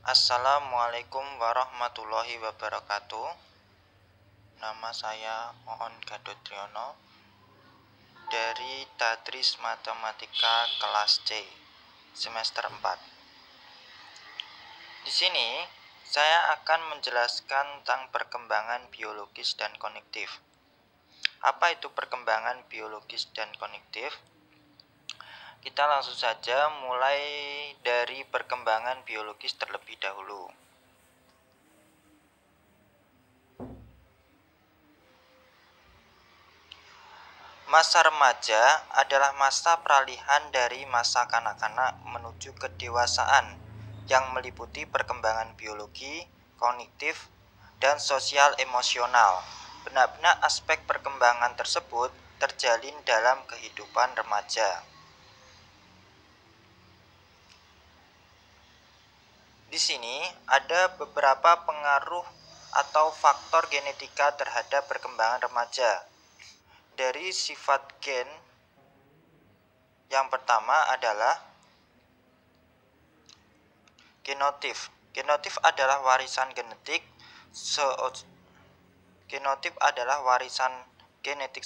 Assalamualaikum warahmatullahi wabarakatuh. Nama saya Oon Gadot Triyono dari Tadris Matematika kelas C semester 4. Di sini saya akan menjelaskan tentang perkembangan biologis dan kognitif. Apa itu perkembangan biologis dan kognitif? Kita langsung saja mulai dari perkembangan biologis terlebih dahulu. Masa remaja adalah masa peralihan dari masa kanak-kanak menuju kedewasaan yang meliputi perkembangan biologi, kognitif, dan sosial emosional. Benak-benak aspek perkembangan tersebut terjalin dalam kehidupan remaja. Di sini ada beberapa pengaruh atau faktor genetika terhadap perkembangan remaja. Dari sifat gen, yang pertama adalah genotip. Genotip adalah warisan genetik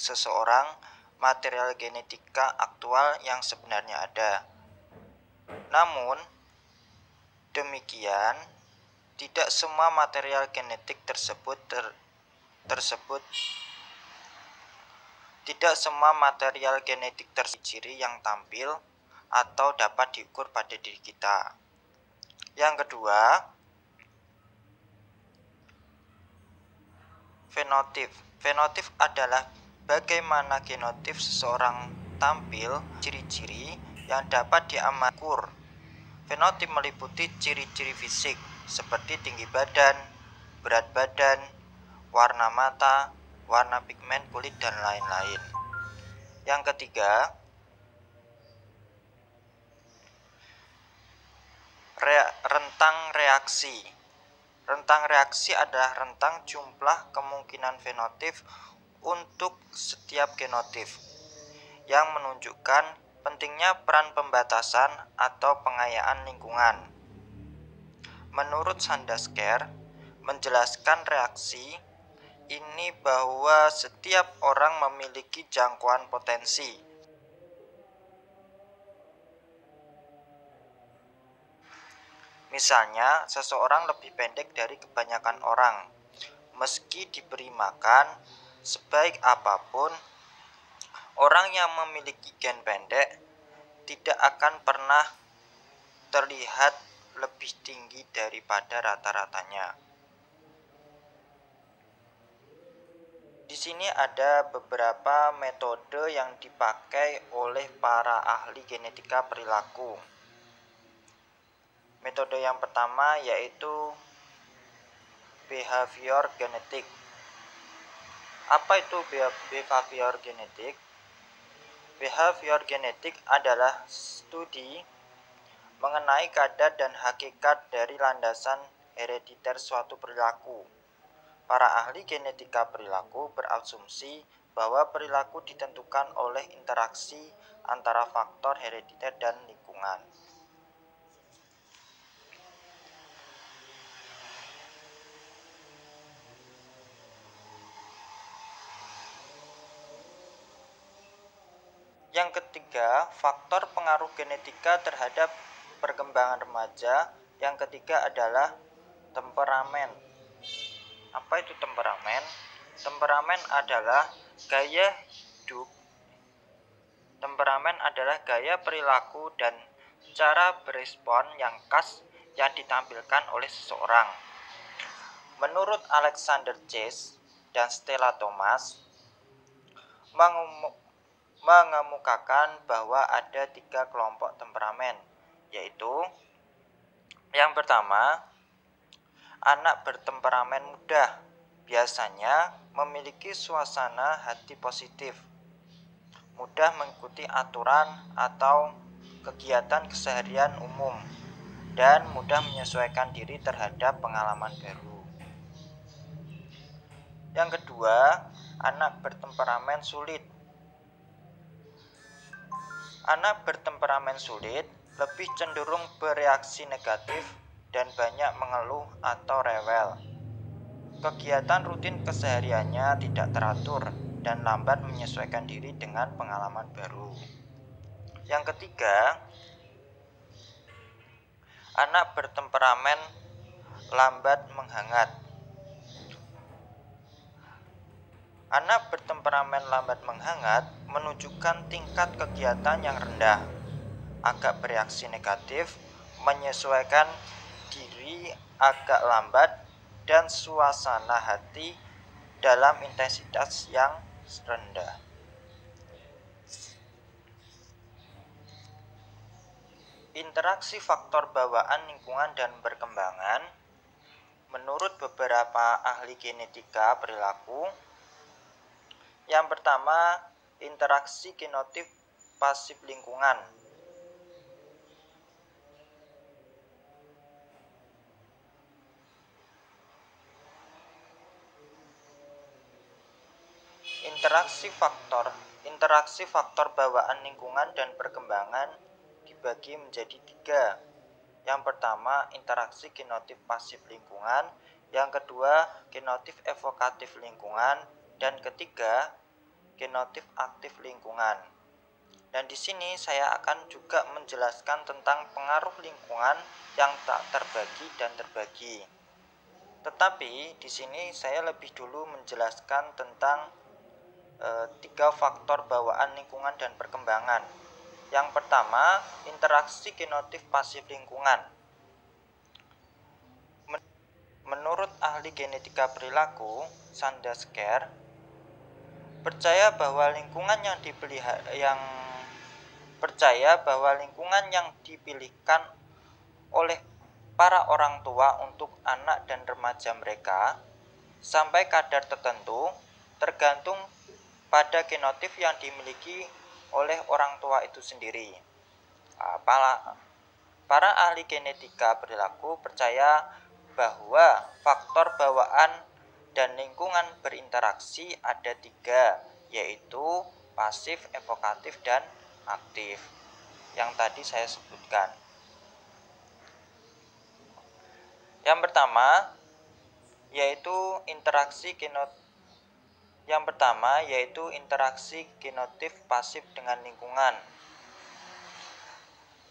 seseorang, material genetika aktual yang sebenarnya ada. Namun demikian, tidak semua material genetik tersebut ciri yang tampil atau dapat diukur pada diri kita. Yang kedua, fenotip. Fenotip adalah bagaimana genotip seseorang tampil, ciri-ciri yang dapat diamati. Fenotip meliputi ciri-ciri fisik seperti tinggi badan, berat badan, warna mata, warna pigmen kulit, dan lain-lain. Yang ketiga, rentang reaksi. Rentang reaksi adalah rentang jumlah kemungkinan fenotip untuk setiap genotip yang menunjukkan pentingnya peran pembatasan atau pengayaan lingkungan. Menurut Sandasker, menjelaskan reaksi ini bahwa setiap orang memiliki jangkauan potensi. Misalnya, seseorang lebih pendek dari kebanyakan orang. Meski diberi makan sebaik apapun, orang yang memiliki gen pendek tidak akan pernah terlihat lebih tinggi daripada rata-ratanya. Di sini ada beberapa metode yang dipakai oleh para ahli genetika perilaku. Metode yang pertama yaitu behavior genetik. Apa itu behavior genetik? Behavior genetik adalah studi mengenai kadar dan hakikat dari landasan herediter suatu perilaku. Para ahli genetika perilaku berasumsi bahwa perilaku ditentukan oleh interaksi antara faktor herediter dan lingkungan. Yang ketiga, faktor pengaruh genetika terhadap perkembangan remaja. Yang ketiga adalah temperamen. Apa itu temperamen? Temperamen adalah gaya hidup. Temperamen adalah gaya perilaku dan cara berespon yang khas yang ditampilkan oleh seseorang. Menurut Alexander Chase dan Stella Thomas, mengemukakan bahwa ada 3 kelompok temperamen, yaitu yang pertama, anak bertemperamen mudah biasanya memiliki suasana hati positif, mudah mengikuti aturan atau kegiatan keseharian umum, dan mudah menyesuaikan diri terhadap pengalaman baru. Yang kedua, anak bertemperamen sulit. Anak bertemperamen sulit lebih cenderung bereaksi negatif dan banyak mengeluh atau rewel. Kegiatan rutin kesehariannya tidak teratur dan lambat menyesuaikan diri dengan pengalaman baru. Yang ketiga, anak bertemperamen lambat menghangat. Anak bertemperamen lambat menghangat menunjukkan tingkat kegiatan yang rendah, agak bereaksi negatif, menyesuaikan diri agak lambat, dan suasana hati dalam intensitas yang rendah. Interaksi faktor bawaan lingkungan dan perkembangan. Menurut beberapa ahli genetika perilaku, yang pertama, interaksi genotif pasif lingkungan. Interaksi faktor bawaan lingkungan dan perkembangan dibagi menjadi 3. Yang pertama, interaksi genotif pasif lingkungan, yang kedua, genotif evokatif lingkungan, dan ketiga, genotif aktif lingkungan. Dan di sini saya akan juga menjelaskan tentang pengaruh lingkungan yang tak terbagi dan terbagi. Tetapi di sini saya lebih dulu menjelaskan tentang 3 faktor bawaan lingkungan dan perkembangan. Yang pertama, interaksi genotif pasif lingkungan. Menurut ahli genetika perilaku, Sandasker, percaya bahwa lingkungan yang dipilihkan oleh para orang tua untuk anak dan remaja mereka sampai kadar tertentu tergantung pada genotif yang dimiliki oleh orang tua itu sendiri. Para ahli genetika perilaku percaya bahwa faktor bawaan dan lingkungan berinteraksi ada 3, yaitu pasif, evokatif, dan aktif yang tadi saya sebutkan. Yang pertama yaitu interaksi genotif pasif dengan lingkungan.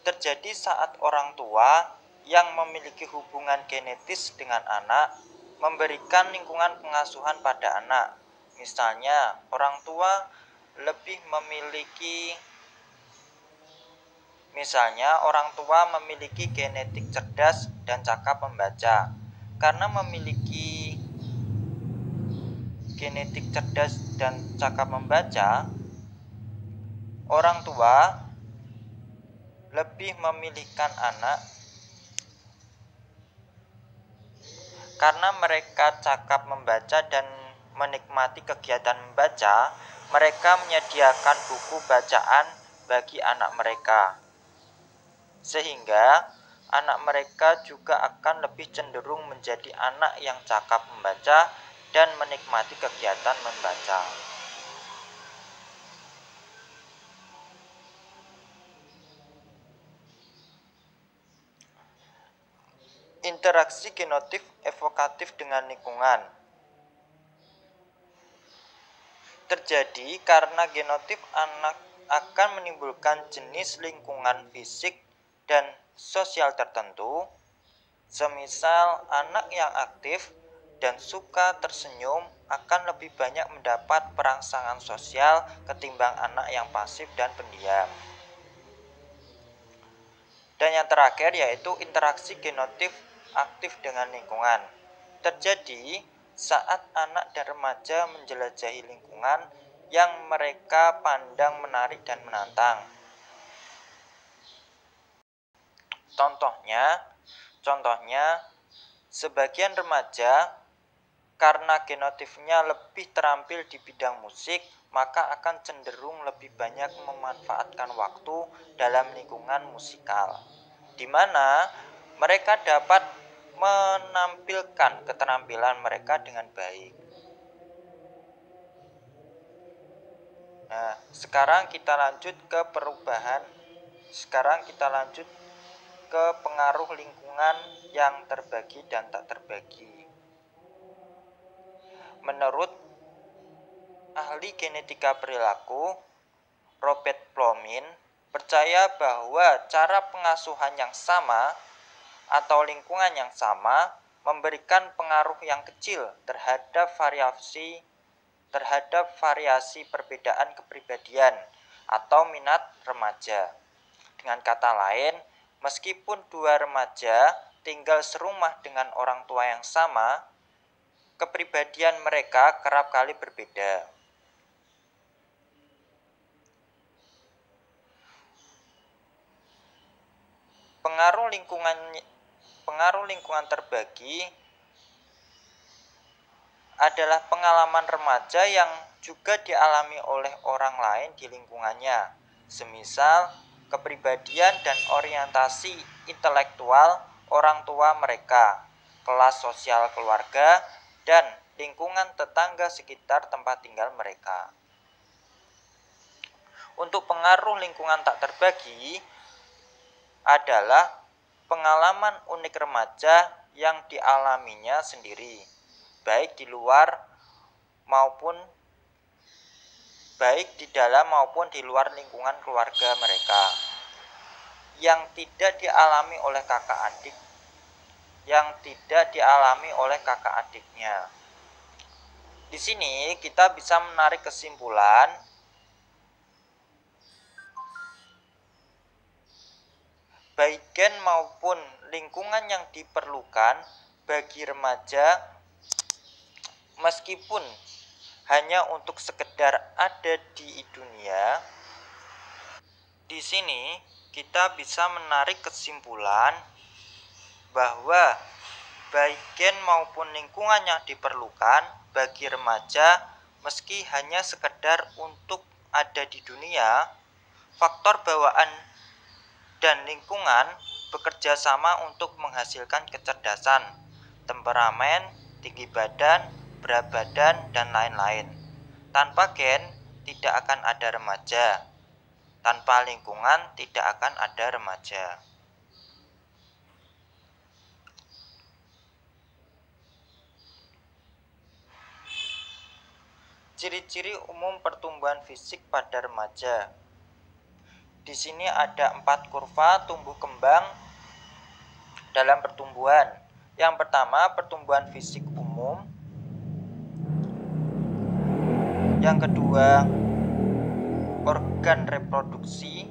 Terjadi saat orang tua yang memiliki hubungan genetis dengan anak memberikan lingkungan pengasuhan pada anak. Misalnya, orang tua memiliki genetik cerdas dan cakap membaca. Karena memiliki genetik cerdas dan cakap membaca, orang tua lebih memilihkan anak karena mereka cakap membaca dan menikmati kegiatan membaca. Mereka menyediakan buku bacaan bagi anak mereka, sehingga anak mereka juga akan lebih cenderung menjadi anak yang cakap membaca dan menikmati kegiatan membaca. Interaksi genotif evokatif dengan lingkungan terjadi karena genotif anak akan menimbulkan jenis lingkungan fisik dan sosial tertentu. Semisal anak yang aktif dan suka tersenyum akan lebih banyak mendapat perangsangan sosial ketimbang anak yang pasif dan pendiam. Dan yang terakhir yaitu interaksi genotif aktif dengan lingkungan. Terjadi saat anak dan remaja menjelajahi lingkungan yang mereka pandang menarik dan menantang. Contohnya, sebagian remaja karena genotifnya lebih terampil di bidang musik, maka akan cenderung lebih banyak memanfaatkan waktu dalam lingkungan musikal, di mana mereka dapat menampilkan keterampilan mereka dengan baik. Nah, sekarang kita lanjut ke pengaruh lingkungan yang terbagi dan tak terbagi. Menurut ahli genetika perilaku Robert Plomin percaya bahwa cara pengasuhan yang sama atau lingkungan yang sama memberikan pengaruh yang kecil terhadap variasi perbedaan kepribadian atau minat remaja. Dengan kata lain, meskipun dua remaja tinggal serumah dengan orang tua yang sama, kepribadian mereka kerap kali berbeda. Pengaruh lingkungan terbagi adalah pengalaman remaja yang juga dialami oleh orang lain di lingkungannya, semisal kepribadian dan orientasi intelektual orang tua mereka, kelas sosial keluarga, dan lingkungan tetangga sekitar tempat tinggal mereka. Untuk pengaruh lingkungan tak terbagi adalah pengalaman unik remaja yang dialaminya sendiri, baik di dalam maupun di luar lingkungan keluarga mereka, yang tidak dialami oleh kakak adiknya. Di sini kita bisa menarik kesimpulan baik gen maupun lingkungan yang diperlukan bagi remaja meskipun hanya untuk sekedar ada di dunia. Di sini kita bisa menarik kesimpulan bahwa baik gen maupun lingkungan yang diperlukan bagi remaja meski hanya sekedar untuk ada di dunia, faktor bawaan dan lingkungan bekerja sama untuk menghasilkan kecerdasan, temperamen, tinggi badan, berat badan, dan lain-lain. Tanpa gen, tidak akan ada remaja. Tanpa lingkungan, tidak akan ada remaja. Ciri-ciri umum pertumbuhan fisik pada remaja. Di sini ada 4 kurva tumbuh kembang dalam pertumbuhan. Yang pertama, pertumbuhan fisik umum. Yang kedua, organ reproduksi.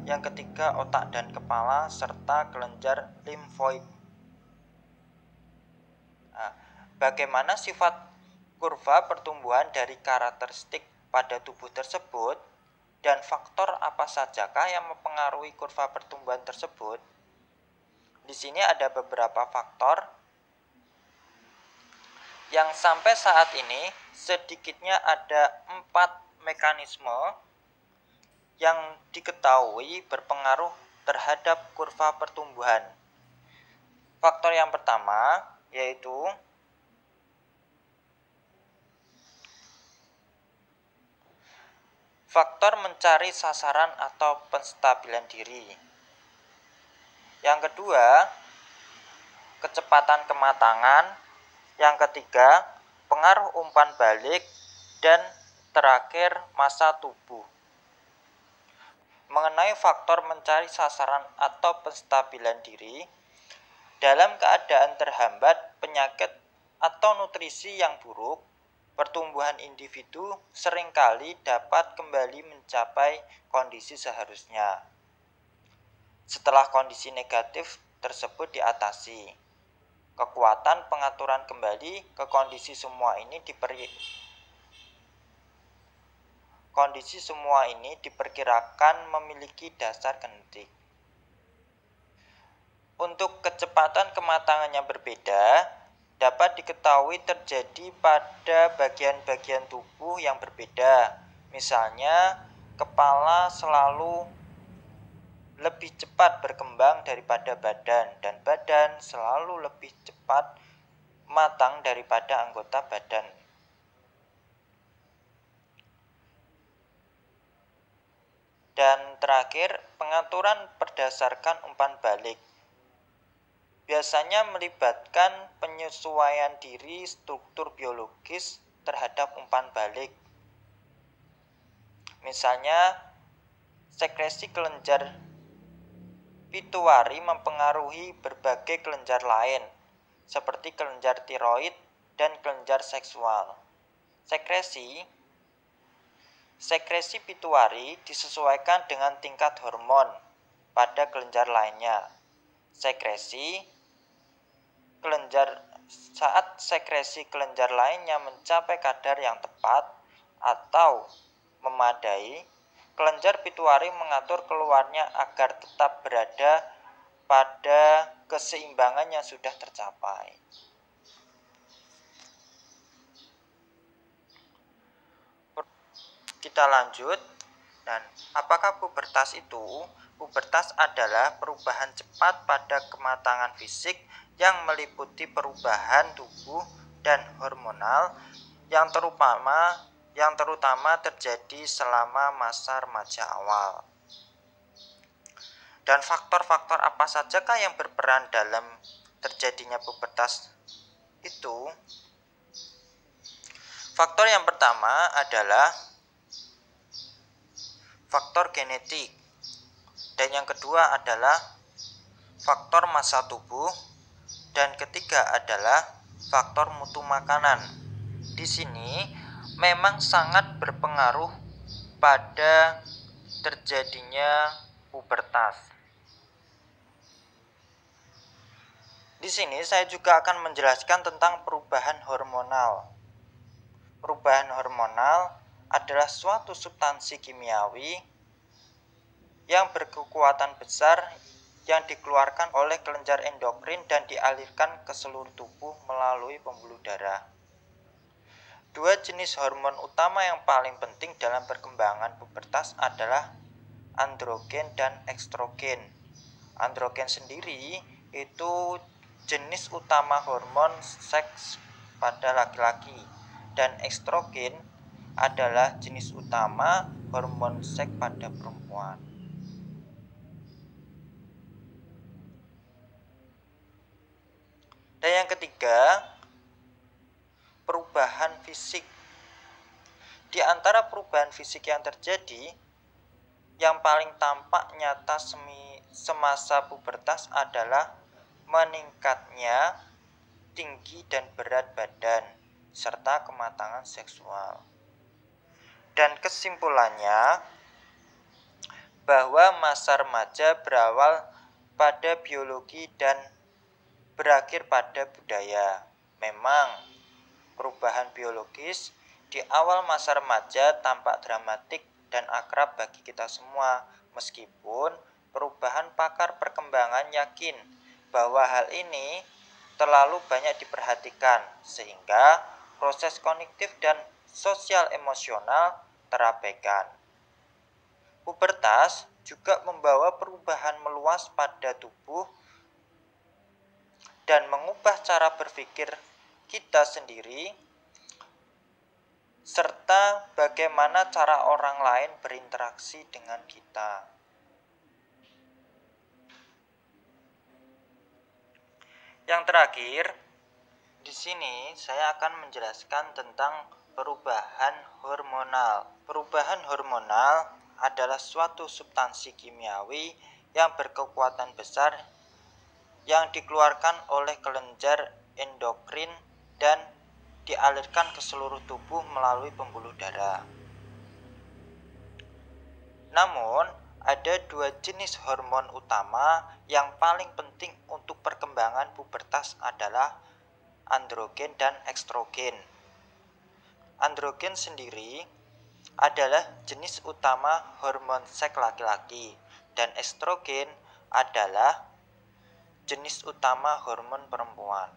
Yang ketiga, otak dan kepala serta kelenjar limfoid. Nah, bagaimana sifat kurva pertumbuhan dari karakteristik pada tubuh tersebut dan faktor apa sajakah yang mempengaruhi kurva pertumbuhan tersebut? Di sini ada beberapa faktor yang sampai saat ini sedikitnya ada 4 mekanisme yang diketahui berpengaruh terhadap kurva pertumbuhan. Faktor yang pertama yaitu faktor mencari sasaran atau penstabilan diri. Yang kedua, kecepatan kematangan. Yang ketiga, pengaruh umpan balik. Dan terakhir, massa tubuh. Mengenai faktor mencari sasaran atau penstabilan diri, dalam keadaan terhambat penyakit atau nutrisi yang buruk, pertumbuhan individu seringkali dapat kembali mencapai kondisi seharusnya setelah kondisi negatif tersebut diatasi. Kekuatan pengaturan kembali ke kondisi semua ini diperkirakan memiliki dasar genetik. Untuk kecepatan kematangan yang berbeda dapat diketahui terjadi pada bagian-bagian tubuh yang berbeda. Misalnya, kepala selalu lebih cepat berkembang daripada badan, dan badan selalu lebih cepat matang daripada anggota badan. Dan terakhir, pengaturan berdasarkan umpan balik. biasanya melibatkan penyesuaian diri struktur biologis terhadap umpan balik. Misalnya, sekresi kelenjar pituitari mempengaruhi berbagai kelenjar lain, seperti kelenjar tiroid dan kelenjar seksual. Sekresi pituitari disesuaikan dengan tingkat hormon pada kelenjar lainnya. Saat sekresi kelenjar lainnya mencapai kadar yang tepat atau memadai, kelenjar pituitari mengatur keluarnya agar tetap berada pada keseimbangan yang sudah tercapai. Kita lanjut. Dan apakah pubertas itu? Pubertas adalah perubahan cepat pada kematangan fisik yang meliputi perubahan tubuh dan hormonal yang terutama terjadi selama masa remaja awal. Dan faktor-faktor apa sajakah yang berperan dalam terjadinya pubertas itu? Faktor yang pertama adalah faktor genetik, dan yang kedua adalah faktor massa tubuh, dan ketiga adalah faktor mutu makanan. Di sini memang sangat berpengaruh pada terjadinya pubertas. Di sini saya juga akan menjelaskan tentang perubahan hormonal. Perubahan hormonal adalah suatu substansi kimiawi yang berkekuatan besar yang dikeluarkan oleh kelenjar endokrin dan dialirkan ke seluruh tubuh melalui pembuluh darah. Dua jenis hormon utama yang paling penting dalam perkembangan pubertas adalah androgen dan estrogen. Androgen sendiri itu jenis utama hormon seks pada laki-laki, dan estrogen adalah jenis utama hormon seks pada perempuan. Dan yang ketiga, perubahan fisik. Di antara perubahan fisik yang terjadi, yang paling tampak nyata semasa pubertas adalah meningkatnya tinggi dan berat badan serta kematangan seksual. Dan kesimpulannya, bahwa masa remaja berawal pada biologi dan berakhir pada budaya. Memang perubahan biologis di awal masa remaja tampak dramatik dan akrab bagi kita semua, meskipun perubahan pakar perkembangan yakin bahwa hal ini terlalu banyak diperhatikan, sehingga proses kognitif dan sosial emosional terabaikan. Pubertas juga membawa perubahan meluas pada tubuh dan mengubah cara berpikir kita sendiri, serta bagaimana cara orang lain berinteraksi dengan kita. Yang terakhir, di sini saya akan menjelaskan tentang perubahan hormonal. Perubahan hormonal adalah suatu substansi kimiawi yang berkekuatan besar yang dikeluarkan oleh kelenjar endokrin dan dialirkan ke seluruh tubuh melalui pembuluh darah. Namun, ada dua jenis hormon utama yang paling penting untuk perkembangan pubertas adalah androgen dan estrogen. Androgen sendiri adalah jenis utama hormon seks laki-laki, dan estrogen adalah jenis utama hormon perempuan.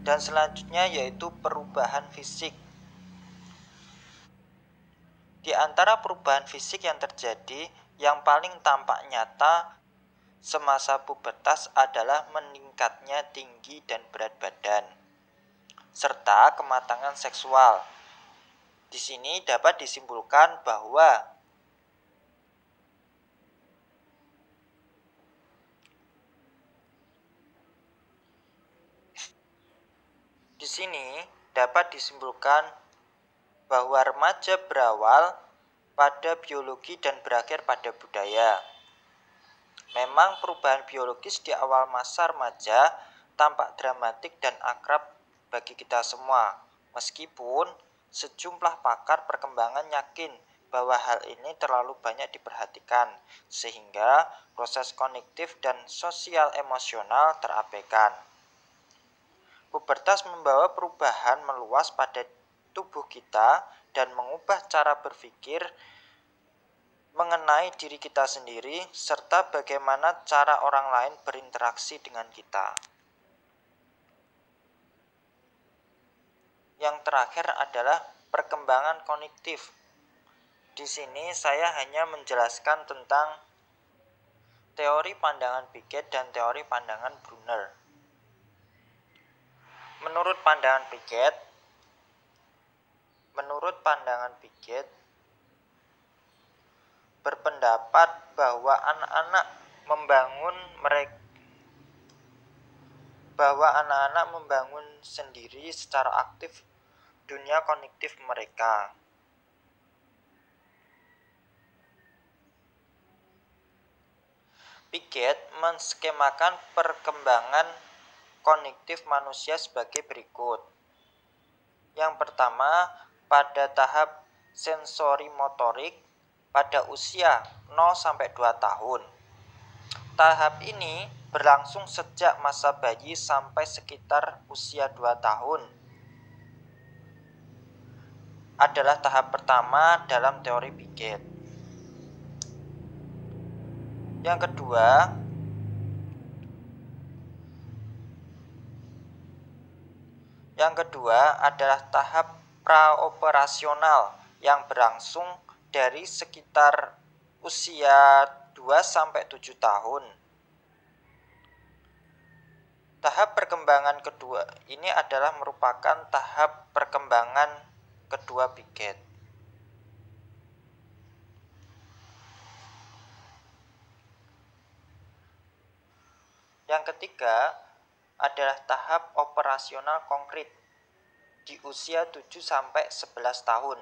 Dan selanjutnya yaitu perubahan fisik. Di antara perubahan fisik yang terjadi, yang paling tampak nyata semasa pubertas adalah meningkatnya tinggi dan berat badan, serta kematangan seksual. Di sini dapat disimpulkan bahwa remaja berawal pada biologi dan berakhir pada budaya. Memang perubahan biologis di awal masa remaja tampak dramatik dan akrab bagi kita semua. Meskipun sejumlah pakar perkembangan yakin bahwa hal ini terlalu banyak diperhatikan, sehingga proses kognitif dan sosial emosional terabaikan. Pubertas membawa perubahan meluas pada tubuh kita dan mengubah cara berpikir mengenai diri kita sendiri, serta bagaimana cara orang lain berinteraksi dengan kita. Yang terakhir adalah perkembangan kognitif. Di sini saya hanya menjelaskan tentang teori pandangan Piaget dan teori pandangan Brunner. Menurut pandangan Piaget berpendapat bahwa anak-anak membangun sendiri secara aktif dunia kognitif mereka. Piaget menskemakan perkembangan kognitif manusia sebagai berikut. Yang pertama, pada tahap sensori motorik pada usia 0-2 tahun. Tahap ini berlangsung sejak masa bayi sampai sekitar usia 2 tahun. Adalah tahap pertama dalam teori Piaget. Yang kedua adalah tahap praoperasional yang berlangsung dari sekitar usia 2-7 tahun. Tahap perkembangan kedua ini adalah merupakan tahap perkembangan kedua Piaget. Yang ketiga adalah tahap operasional konkret di usia 7-11 tahun.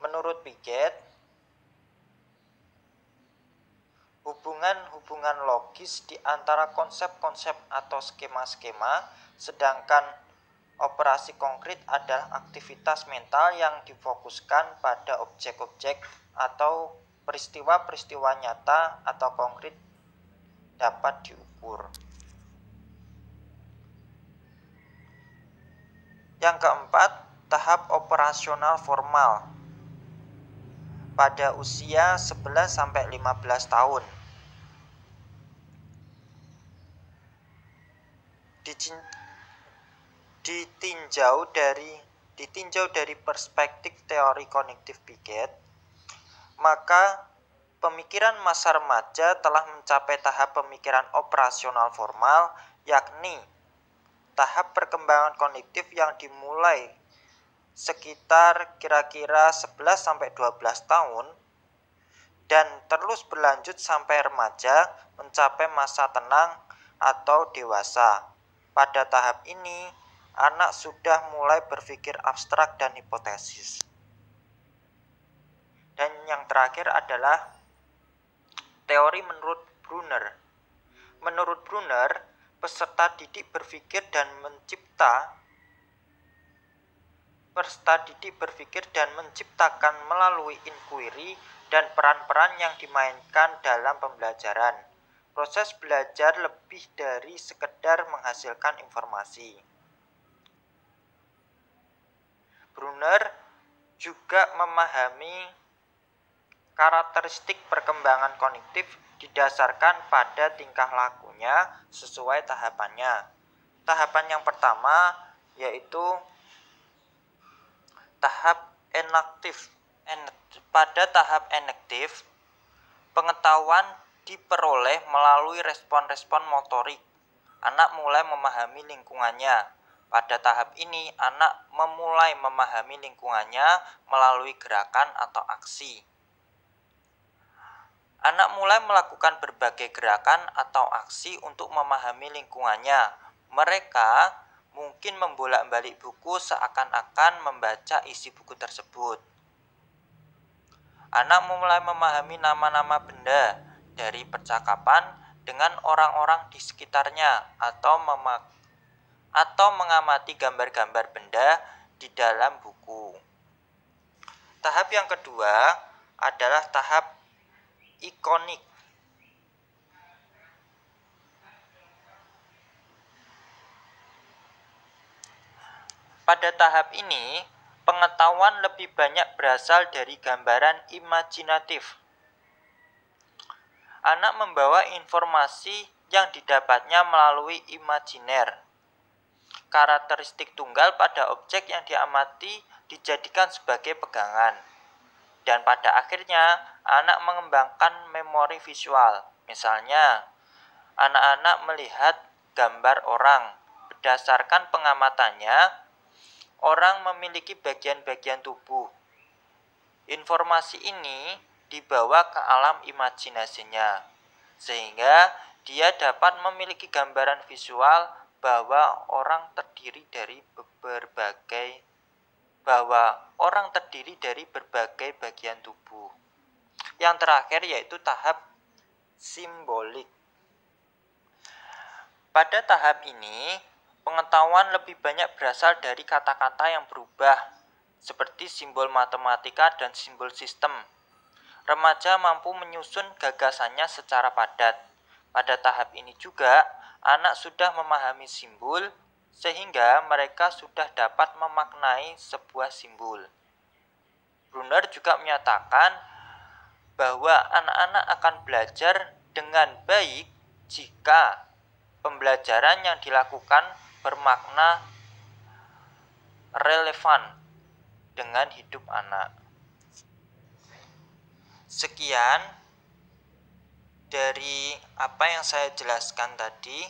Menurut Piaget, hubungan-hubungan logis di antara konsep-konsep atau skema-skema, sedangkan operasi konkret adalah aktivitas mental yang difokuskan pada objek-objek atau peristiwa-peristiwa nyata atau konkret dapat diukur. Yang keempat, tahap operasional formal pada usia 11-15 tahun. Ditinjau dari perspektif teori kognitif Piaget, maka pemikiran masa remaja telah mencapai tahap pemikiran operasional formal, yakni tahap perkembangan kognitif yang dimulai sekitar kira-kira 11-12 tahun dan terus berlanjut sampai remaja mencapai masa tenang atau dewasa. Pada tahap ini, anak sudah mulai berpikir abstrak dan hipotesis. Dan yang terakhir adalah teori menurut Brunner. Menurut Brunner, peserta didik berpikir dan menciptakan melalui inquiry dan peran-peran yang dimainkan dalam pembelajaran. Proses belajar lebih dari sekedar menghasilkan informasi. Brunner juga memahami karakteristik perkembangan kognitif didasarkan pada tingkah lakunya sesuai tahapannya. Tahapan yang pertama yaitu tahap enaktif. Pada tahap enaktif, pengetahuan diperoleh melalui respon-respon motorik. Anak mulai memahami lingkungannya, Pada tahap ini, anak memulai memahami lingkungannya melalui gerakan atau aksi. Anak mulai melakukan berbagai gerakan atau aksi untuk memahami lingkungannya. Mereka mungkin membolak-balik buku seakan-akan membaca isi buku tersebut. Anak mulai memahami nama-nama benda dari percakapan dengan orang-orang di sekitarnya atau mengamati gambar-gambar benda di dalam buku. Tahap yang kedua adalah tahap ikonik. Pada tahap ini, pengetahuan lebih banyak berasal dari gambaran imajinatif. Anak membawa informasi yang didapatnya melalui imajiner. Karakteristik tunggal pada objek yang diamati dijadikan sebagai pegangan. Dan pada akhirnya, anak mengembangkan memori visual. Misalnya, anak-anak melihat gambar orang. Berdasarkan pengamatannya, orang memiliki bagian-bagian tubuh. Informasi ini dibawa ke alam imajinasinya, sehingga dia dapat memiliki gambaran visual bahwa orang terdiri dari berbagai bagian tubuh. Yang terakhir yaitu tahap simbolik. Pada tahap ini, pengetahuan lebih banyak berasal dari kata-kata yang berubah, seperti simbol matematika dan simbol sistem. Remaja mampu menyusun gagasannya secara padat. Pada tahap ini juga, anak sudah memahami simbol, sehingga mereka sudah dapat memaknai sebuah simbol. Brunner juga menyatakan bahwa anak-anak akan belajar dengan baik jika pembelajaran yang dilakukan bermakna relevan dengan hidup anak. Sekian dari apa yang saya jelaskan tadi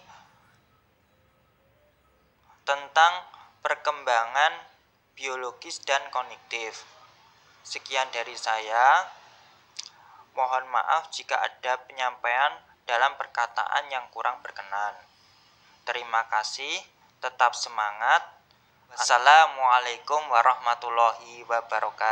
tentang perkembangan biologis dan kognitif. Sekian dari saya. Mohon maaf jika ada penyampaian dalam perkataan yang kurang berkenan. Terima kasih, tetap semangat. Assalamualaikum warahmatullahi wabarakatuh.